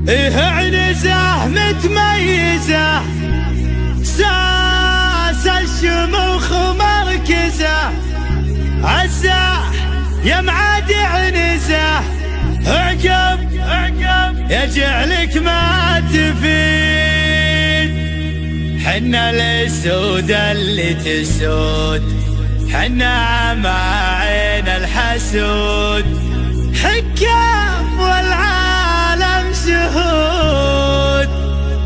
إيه عنزة متميزة، ساس الشموخ مركزة، عزة يا معادي عنزة، اعجب يجعلك ما تفيد. حنا الاسود اللي تسود، حنا عين الحسود، حكام والعالم شهود،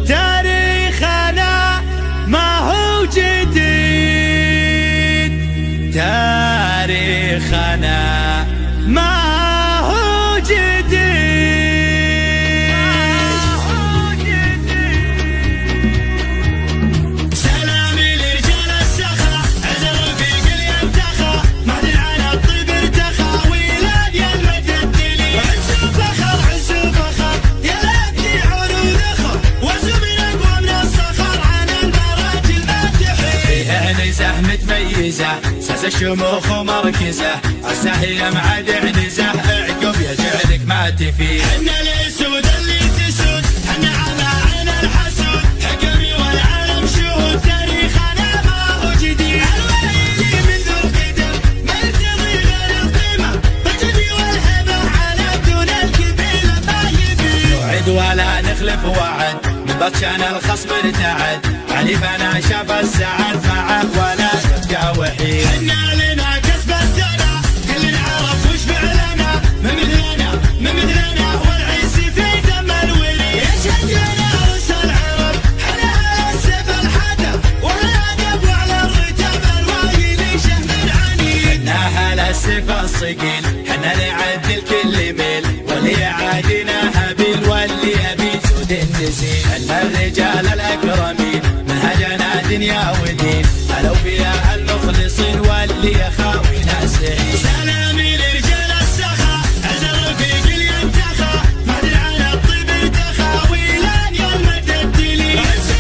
تاريخنا ما هو جديد، تاريخنا ما هو جديد. سلامي لرجال السخا، عزر في قل ينتخى، مهدي على الطيب ارتخى، ويلاد يا المجدلي، عز وفخر يا لابتي عروض اخر، وزو من اقوى من الصخر، عن المراجل ما تحيد. فيها عنزة متميزة، ساس الشموخ ومركزة، عزة هي معاد عنزة، اعقب يجعلك ما تفيد. حنا الاسود اللي تسود، حنا على عين الحسود، حكمي والعالم شهود، تاريخنا ما هو جديد. الويلي من ذو القدم ما يرتضي غير القيمة، بالجدي والهبة على دون القبيلة ما يبي. نوعد ولا نخلف وعد، من بطشان الخصم ارتعد، عليفنا شاف السعد معه ولا يبقى وحيد. حنا لنا كسب السنة، كل العرب وش فعلنا، من مثلنا والعز في دم الولي، يشجعنا رؤوس العرب، حنا السيف الحدب، والادب وعلى الرتاب الوايد شهم العنيد. حنا على السيف الصقيل، حنا نعدل كل ميل، واللي يعادينا هبيل واللي يبي جود النزيل. حنا الرجال الاكرمين، منهجنا دنيا ودين، الأوفياء المخلصين واللي يخاوينا سعيد. سلامي لرجال السخا، عزر في قل ينتخى، مهدي على الطيب ارتخى، ويلان يا المجدلي، عز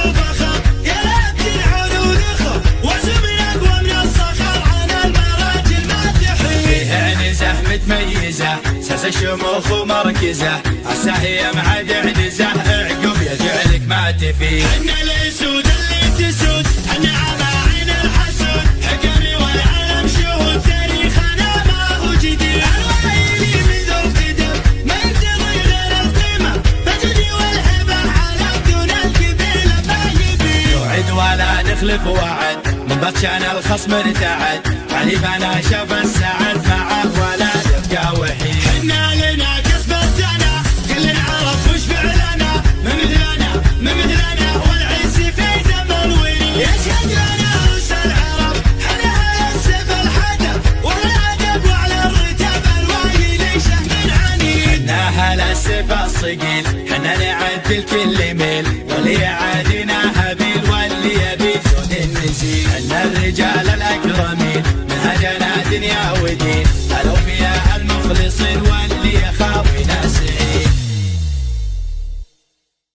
وفخر يا لابتي عروض اخر، وزو من اقوى من الصخر، عن المراجل ما تحيد. فيها عنزة متميزة، ساس الشموخ ومركزة، عسى هي معاد عنزة، اعقب يجعلك ما تفيد. حنا الاسود اللي تسود، حنا على عين الحسود، حكمي والعالم شهود، تاريخنا ما هو جديد. الويلي من ذو القدم ما يرتضي غير القيمة، بالجدي والهبة على دون القبيلة ما يبي. نوعد ولا نخلف وعد، من بطشان الخصم ارتعد، عليفنا شاف السعد معه ولا يبقى وحيد. حنا لنا كسب السنة، كل العرب وش فعلنا، من مثلنا والعز في دم الولي، يشجعنا رؤوس العرب، حنا السيف الحدب، والادب وعلى الرتاب الوايد شهم العنيد. حنا على السيف الصقيل، حنا نعدل كل ميل، واللي يعادينا هبيل واللي يبي جود النزيل. حنا الرجال الاكرمين، منهجنا دنيا ودين،